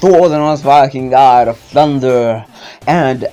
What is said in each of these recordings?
Thor, the most Viking god of thunder, and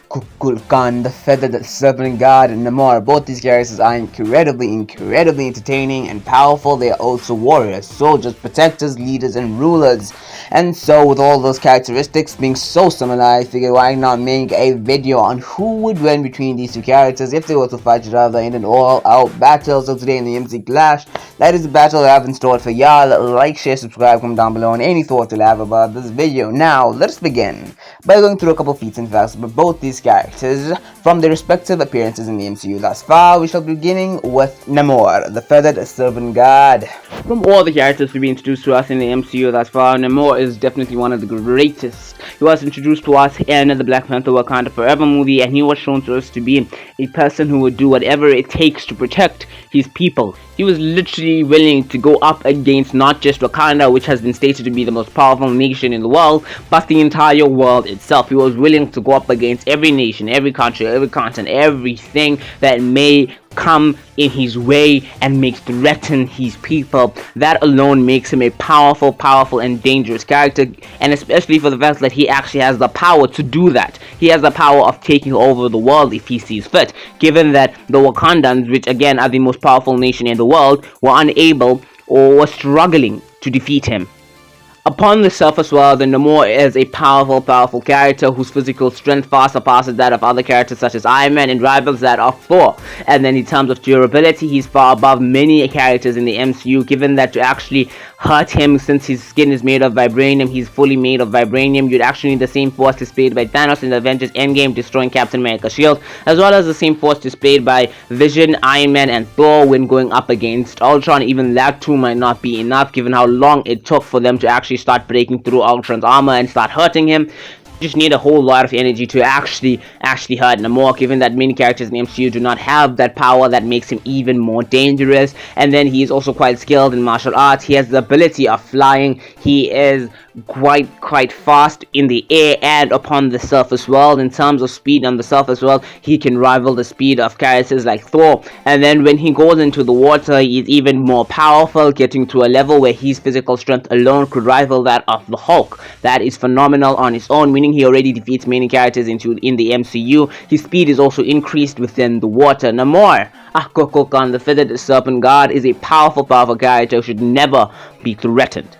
Kukulkan, the feathered serpent god, and Namor. Both these characters are incredibly entertaining and powerful. They are also warriors, soldiers, protectors, leaders, and rulers. And so, with all those characteristics being so similar, I figured why not make a video on who would win between these two characters if they were to fight each other in an all-out battle. So today in the MC Clash, that is the battle I have in store for y'all. Like, share, subscribe, comment down below, and any thoughts you have about this video. Now, let's begin by going through a couple feats and facts about both these characters from their respective appearances in the MCU thus far. We shall be beginning with Namor, the feathered serpent god. From all the characters to be introduced to us in the MCU thus far, Namor is definitely one of the greatest. He was introduced to us in the Black Panther Wakanda Forever movie, and he was shown to us to be a person who would do whatever it takes to protect his people. He was literally willing to go up against not just Wakanda, which has been stated to be the most powerful nation in the world, but the entire world itself. He was willing to go up against every nation, every country, every continent, everything that may come in his way and may threaten his people. That alone makes him a powerful and dangerous character, and especially for the fact that he actually has the power to do that. He has the power of taking over the world if he sees fit, given that the Wakandans, which again are the most powerful nation in the world, were unable or were struggling to defeat him. Upon the surface, well, the Namor is a powerful character whose physical strength far surpasses that of other characters such as Iron Man and rivals that of Thor. And then in terms of durability, he's far above many characters in the MCU, given that to actually hurt him, since his skin is made of vibranium, he's fully made of vibranium, you'd actually need the same force displayed by Thanos in the Avengers Endgame destroying Captain America's shield, as well as the same force displayed by Vision, Iron Man, and Thor when going up against Ultron. Even that too might not be enough, given how long it took for them to actually start breaking through Ultron's armor and start hurting him. Just need a whole lot of energy to actually hurt Namor, given that many characters in the MCU do not have that power that makes him even more dangerous. And then he is also quite skilled in martial arts. He has the ability of flying. He is quite fast in the air and upon the surface world. In terms of speed on the surface world, he can rival the speed of characters like Thor. And then when he goes into the water, he's even more powerful, getting to a level where his physical strength alone could rival that of the Hulk. That is phenomenal on its own, meaning he already defeats many characters in the MCU. His speed is also increased within the water. Namor, Kukulkan, the feathered serpent god, is a powerful character who should never be threatened.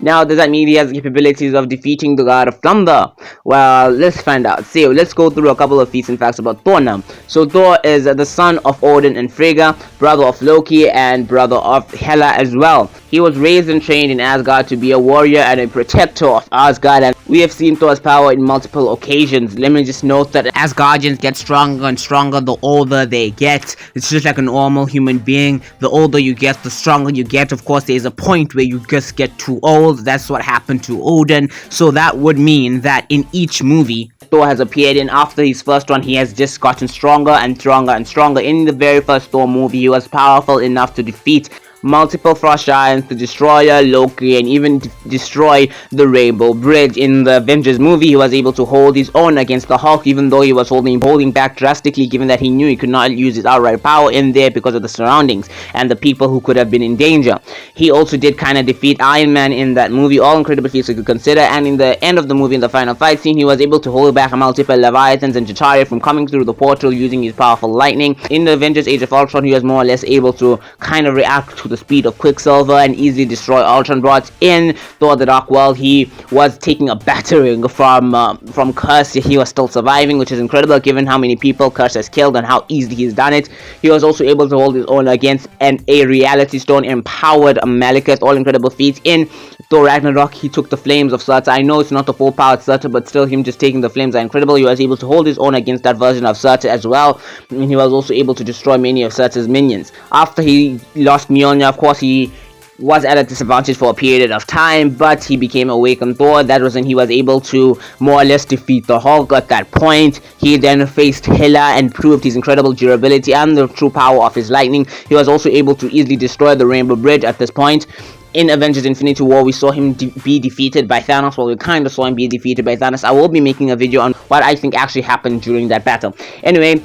Now, does that mean he has the capabilities of defeating the god of thunder? Well, let's find out. So, let's go through a couple of feats and facts about Thor now. So, Thor is the son of Odin and Frigga, brother of Loki, and brother of Hela as well. He was raised and trained in Asgard to be a warrior and a protector of Asgard, and we have seen Thor's power in multiple occasions. Let me just note that Asgardians get stronger and stronger the older they get. It's just like a normal human being. The older you get, the stronger you get. Of course, there's a point where you just get too old. That's what happened to Odin. So that would mean that in each movie Thor has appeared in, after his first one, he has just gotten stronger and stronger. In the very first Thor movie, he was powerful enough to defeat multiple frost giants, the Destroyer, Loki, and even destroy the Rainbow Bridge. In the Avengers movie, he was able to hold his own against the Hulk, even though he was holding back drastically, given that he knew he could not use his outright power in there because of the surroundings and the people who could have been in danger. He also did kind of defeat Iron Man in that movie. All incredible feats you could consider. And in the end of the movie, in the final fight scene, he was able to hold back multiple Leviathans and Chitauri from coming through the portal using his powerful lightning. In the Avengers Age of Ultron, he was more or less able to kind of react to the speed of Quicksilver and easily destroy Ultron. Brought in Thor the Dark World, he was taking a battering from Curse, yet he was still surviving, which is incredible given how many people Curse has killed and how easily he's done it. He was also able to hold his own against a Reality Stone empowered Malekith. All incredible feats. In Thor Ragnarok, he took the flames of Surtur. I know it's not the full powered Surtur, but still him just taking the flames are incredible. He was able to hold his own against that version of Surtur as well, and he was also able to destroy many of Surtur's minions. After he lost Mjolnir, of course, he was at a disadvantage for a period of time, but he became awakened Thor. That was when he was able to more or less defeat the Hulk. At that point, he then faced Hela and proved his incredible durability and the true power of his lightning. He was also able to easily destroy the Rainbow Bridge at this point. In Avengers Infinity War, we saw him be defeated by Thanos. Well, we kind of saw him be defeated by Thanos. I will be making a video on what I think actually happened during that battle. Anyway,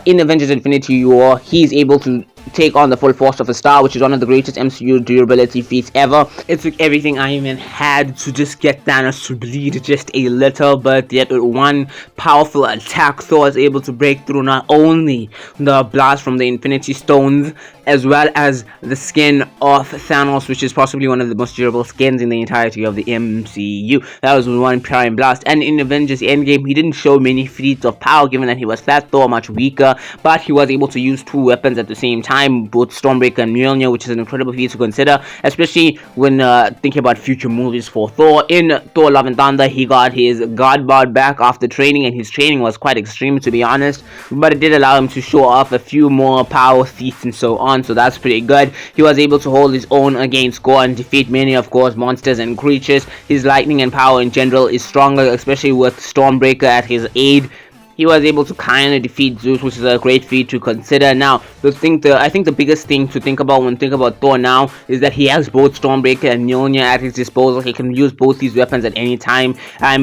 in Avengers Infinity War, he's able to take on the full force of a star, which is one of the greatest MCU durability feats ever. It took everything Iron Man had to just get Thanos to bleed just a little, but yet with one powerful attack, Thor was able to break through not only the blast from the Infinity Stones, as well as the skin of Thanos, which is possibly one of the most durable skins in the entirety of the MCU. That was one Prime Blast. And in Avengers Endgame, he didn't show many feats of power, given that he was fat, Thor much weaker, but he was able to use two weapons at the same time, both Stormbreaker and Mjolnir, which is an incredible feat to consider, especially when thinking about future movies for Thor. In Thor Love and Thunder, he got his God Bod back after training, and his training was quite extreme, to be honest, but it did allow him to show off a few more power feats and so on, so that's pretty good. He was able to hold his own against Gore and defeat many, of course, monsters and creatures. His lightning and power in general is stronger, especially with Stormbreaker at his aid. He was able to kind of defeat Zeus, which is a great feat to consider. Now, I think the biggest thing to think about when thinking about Thor now is that he has both Stormbreaker and Mjolnir at his disposal. He can use both these weapons at any time,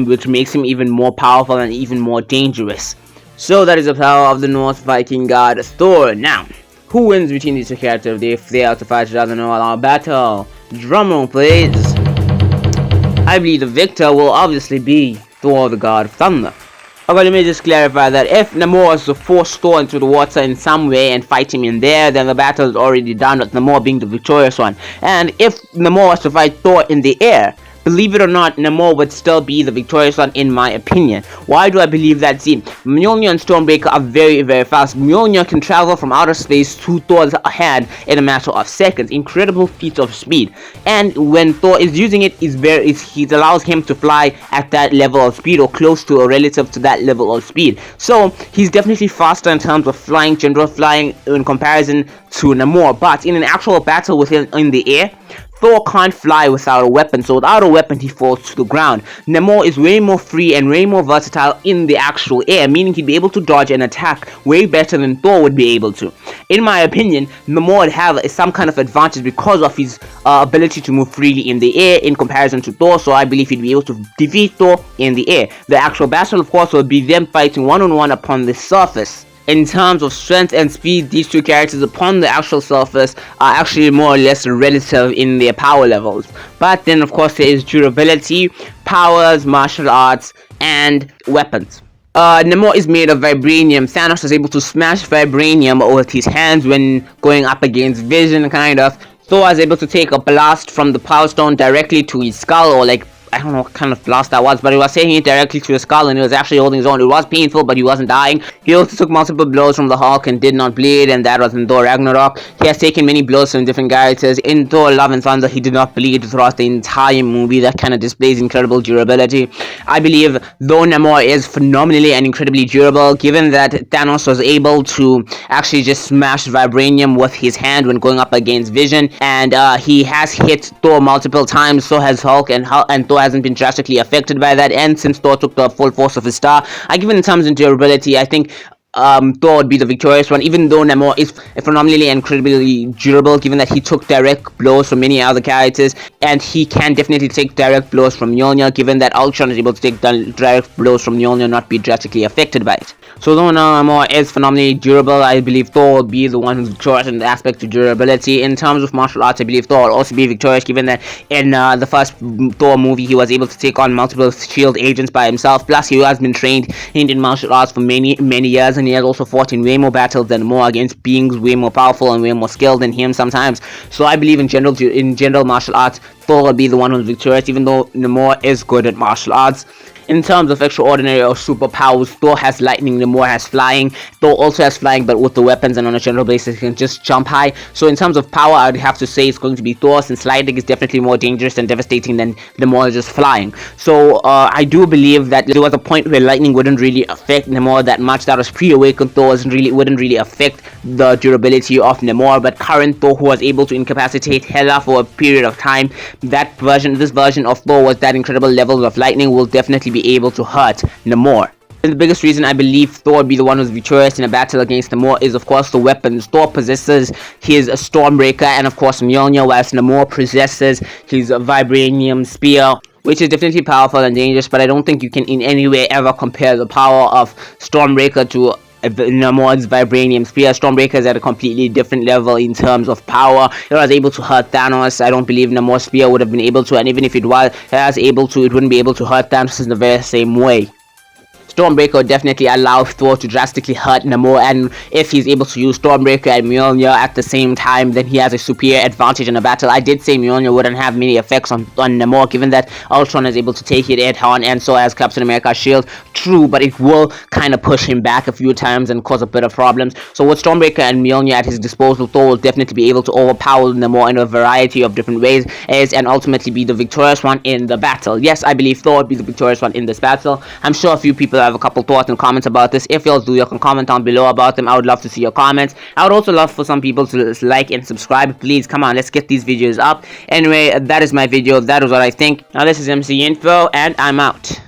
which makes him even more powerful and even more dangerous. So that is the power of the Norse Viking god Thor. Now, who wins between these two characters if they are to fight each other in a battle? Drumroll, please. I believe the victor will obviously be Thor, the god of thunder. Okay, let me just clarify that if Namor was to force Thor into the water in some way and fight him in there, then the battle is already done with Namor being the victorious one. And if Namor was to fight Thor in the air, believe it or not, Namor would still be the victorious one in my opinion. Why do I believe that? See, Mjolnir and Stormbreaker are very, very fast. Mjolnir can travel from outer space to Thor's hand in a matter of seconds. Incredible feats of speed. And when Thor is using it, it allows him to fly at that level of speed or close to or relative to that level of speed. So he's definitely faster in terms of flying, general flying in comparison to Namor. But in an actual battle with him in the air, Thor can't fly without a weapon, so without a weapon he falls to the ground. Namor is way more free and way more versatile in the actual air, meaning he'd be able to dodge and attack way better than Thor would be able to. In my opinion, Namor would have some kind of advantage because of his ability to move freely in the air in comparison to Thor, so I believe he'd be able to defeat Thor in the air. The actual battle, of course, would be them fighting one-on-one upon the surface. In terms of strength and speed, these two characters upon the actual surface are actually more or less relative in their power levels. But then of course there is durability, powers, martial arts, and weapons. Namor is made of vibranium. Thanos was able to smash vibranium with his hands when going up against Vision, kind of. Thor was able to take a blast from the Power Stone directly to his skull, or like, I don't know what kind of blast that was, but he was taking it directly to his skull and he was actually holding his own. It was painful, but he wasn't dying. He also took multiple blows from the Hulk and did not bleed, and that was in Thor Ragnarok. He has taken many blows from different characters. In Thor Love and Thunder, he did not bleed throughout the entire movie. That kind of displays incredible durability. I believe, though Namor is phenomenally and incredibly durable, given that Thanos was able to actually just smash vibranium with his hand when going up against Vision, and he has hit Thor multiple times, so has Hulk, and Thor hasn't been drastically affected by that. And since Thor took the full force of his star, given in terms of durability, I think Thor would be the victorious one, even though Namor is phenomenally and incredibly durable, given that he took direct blows from many other characters, and he can definitely take direct blows from Mjolnir, given that Ultron is able to take direct blows from Mjolnir and not be drastically affected by it. So though Namor is phenomenally durable, I believe Thor will be the one who's victorious in the aspect of durability. In terms of martial arts, I believe Thor will also be victorious, given that in the first Thor movie, he was able to take on multiple shield agents by himself. Plus, he has been trained in martial arts for many years, and he has also fought in way more battles than Namor against beings way more powerful and way more skilled than him sometimes. So I believe in general martial arts, Thor will be the one who's victorious, even though Namor is good at martial arts. In terms of extraordinary or superpowers, Thor has lightning, Namor has flying. Thor also has flying, but with the weapons, and on a general basis, he can just jump high. So in terms of power, I'd have to say it's going to be Thor, since lightning is definitely more dangerous and devastating than Namor just flying. So I do believe that there was a point where lightning wouldn't really affect Namor that much. That was pre-awakened Thor, wouldn't really affect the durability of Namor. But current Thor, who was able to incapacitate Hela for a period of time, this version of Thor with that incredible level of lightning will definitely be able to hurt Namor. And the biggest reason I believe Thor would be the one who's victorious in a battle against Namor is, of course, the weapons. Thor possesses his Stormbreaker and, of course, Mjolnir, whilst Namor possesses his Vibranium Spear, which is definitely powerful and dangerous, but I don't think you can in any way ever compare the power of Stormbreaker to Namor's vibranium spear. Stormbreaker is at a completely different level in terms of power. It was able to hurt Thanos. I don't believe Namor's spear would have been able to, and even if it was able to, it wouldn't be able to hurt Thanos in the very same way. Stormbreaker definitely allows Thor to drastically hurt Namor, and if he's able to use Stormbreaker and Mjolnir at the same time, then he has a superior advantage in a battle. I did say Mjolnir wouldn't have many effects on Namor, given that Ultron is able to take it head-on, and so has Captain America's shield. True, but it will kind of push him back a few times and cause a bit of problems. So with Stormbreaker and Mjolnir at his disposal, Thor will definitely be able to overpower Namor in a variety of different ways, and ultimately be the victorious one in the battle. Yes, I believe Thor would be the victorious one in this battle. I'm sure a few people have a couple thoughts and comments about this. If y'all do, you can comment down below about them. I would love to see your comments. I would also love for some people to like and subscribe. Please, come on, let's get these videos up. Anyway, that is my video. That is what I think. Now, this is MC Info, and I'm out.